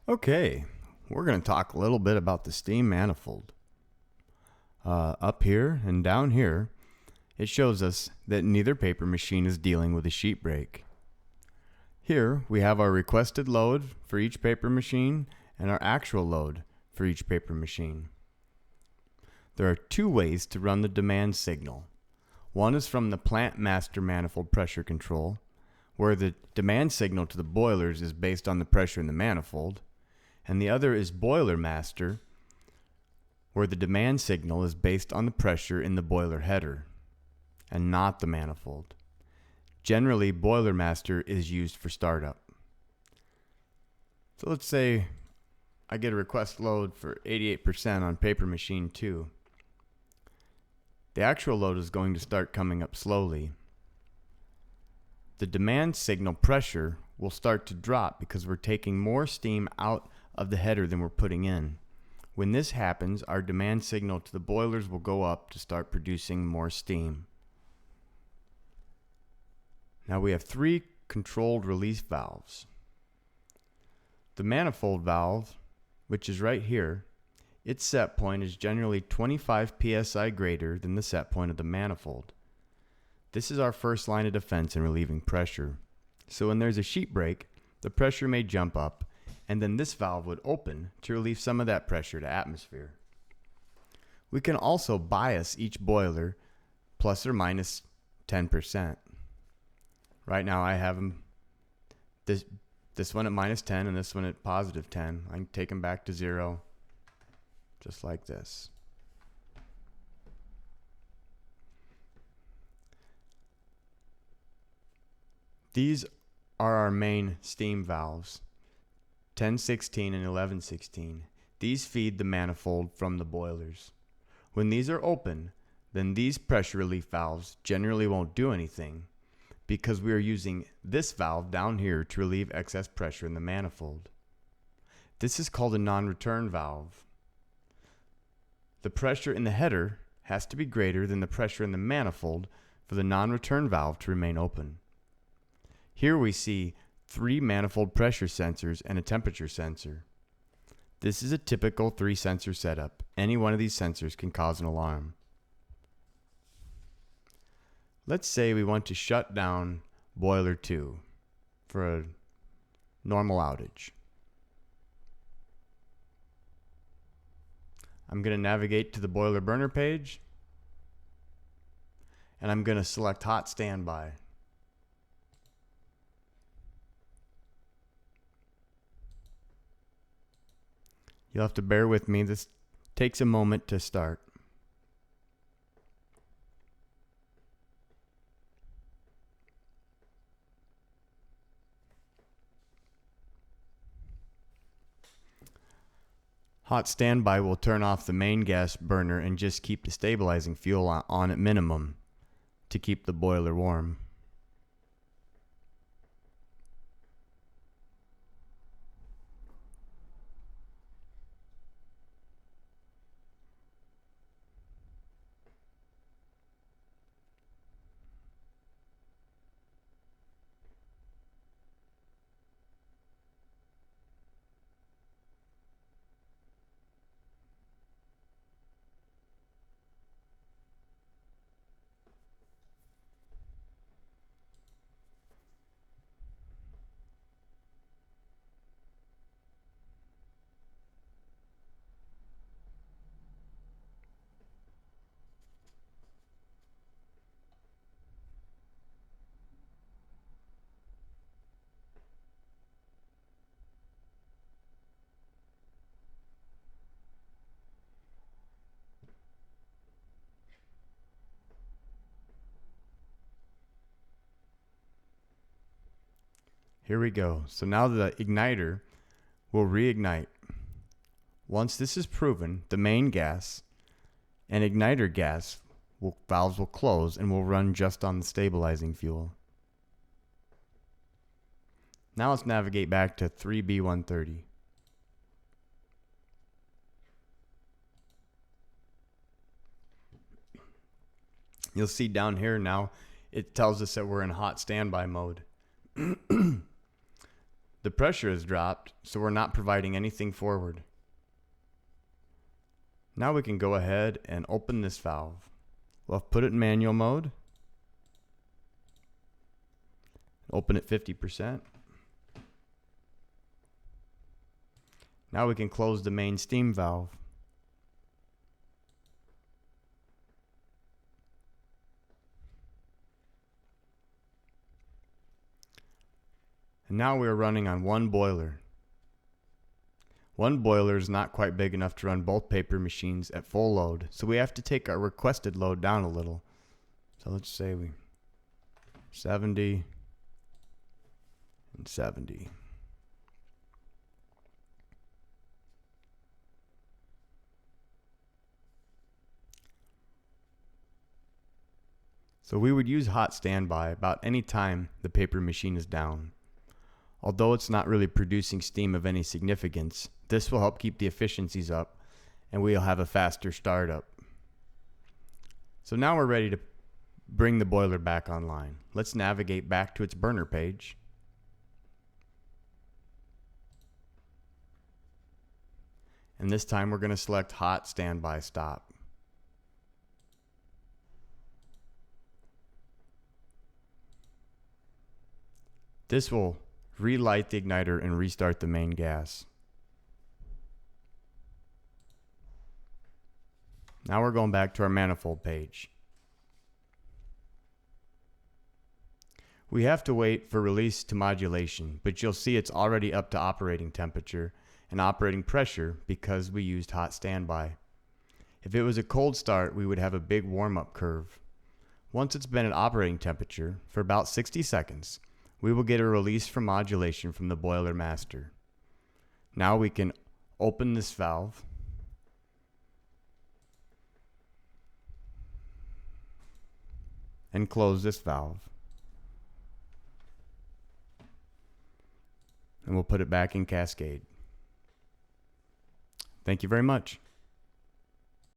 Okay, we're going to talk a little bit about the Steam Manifold. Up here and down here, it shows us that neither paper machine is dealing with a sheet break. Here we have our requested load for each paper machine and our actual load for each paper machine. There are two ways to run the demand signal. One is from the plant master manifold pressure control, where the demand signal to the boilers is based on the pressure in the manifold, and the other is boiler master, where the demand signal is based on the pressure in the boiler header and not the manifold. Generally, boiler master is used for startup. So let's say I get a request load for 88% on paper machine 2. The actual load is going to start coming up slowly. The demand signal pressure will start to drop because we're taking more steam out of the header than we're putting in. When this happens, our demand signal to the boilers will go up to start producing more steam. Now we have 3 controlled release valves. The manifold valve, which is right here, its set point is generally 25 psi greater than the set point of the manifold. This is our first line of defense in relieving pressure. So when there's a sheet break, the pressure may jump up, and then this valve would open to relieve some of that pressure to atmosphere. We can also bias each boiler plus or minus 10%. Right now I have them this one at minus 10 and this one at positive 10. I can take them back to 0 just like this. These are our main steam valves, 1016 and 1116. These feed the manifold from the boilers. When these are open, then these pressure relief valves generally won't do anything because we are using this valve down here to relieve excess pressure in the manifold. This is called a non-return valve. The pressure in the header has to be greater than the pressure in the manifold for the non-return valve to remain open. Here we see 3 manifold pressure sensors and a temperature sensor. This is a typical 3-sensor setup. Any one of these sensors can cause an alarm. Let's say we want to shut down boiler 2 for a normal outage. I'm going to navigate to the boiler burner page, and I'm going to select hot standby. You'll have to bear with me. This takes a moment to start. Hot standby will turn off the main gas burner and just keep the stabilizing fuel on at minimum to keep the boiler warm. Here we go. So now the igniter will reignite. Once this is proven, the main gas and igniter gas valves will close and will run just on the stabilizing fuel. Now let's navigate back to 3B130. You'll see down here now it tells us that we're in hot standby mode. The pressure is dropped, so we're not providing anything forward. Now we can go ahead and open this valve. We'll put it in manual mode. Open it 50%. Now we can close the main steam valve. And now we are running on one boiler. One boiler is not quite big enough to run both paper machines at full load, so we have to take our requested load down a little. So let's say 70 and 70. So we would use hot standby about any time the paper machine is down. Although it's not really producing steam of any significance, this will help keep the efficiencies up and we'll have a faster startup. So now we're ready to bring the boiler back online. Let's navigate back to its burner page. And this time we're going to select hot standby stop. This will relight the igniter and restart the main gas. Now we're going back to our manifold page. We have to wait for release to modulation, but you'll see it's already up to operating temperature and operating pressure because we used hot standby. If it was a cold start, we would have a big warm-up curve. Once it's been at operating temperature for about 60 seconds, we will get a release from modulation from the boiler master. Now we can open this valve and close this valve. And we'll put it back in cascade. Thank you very much.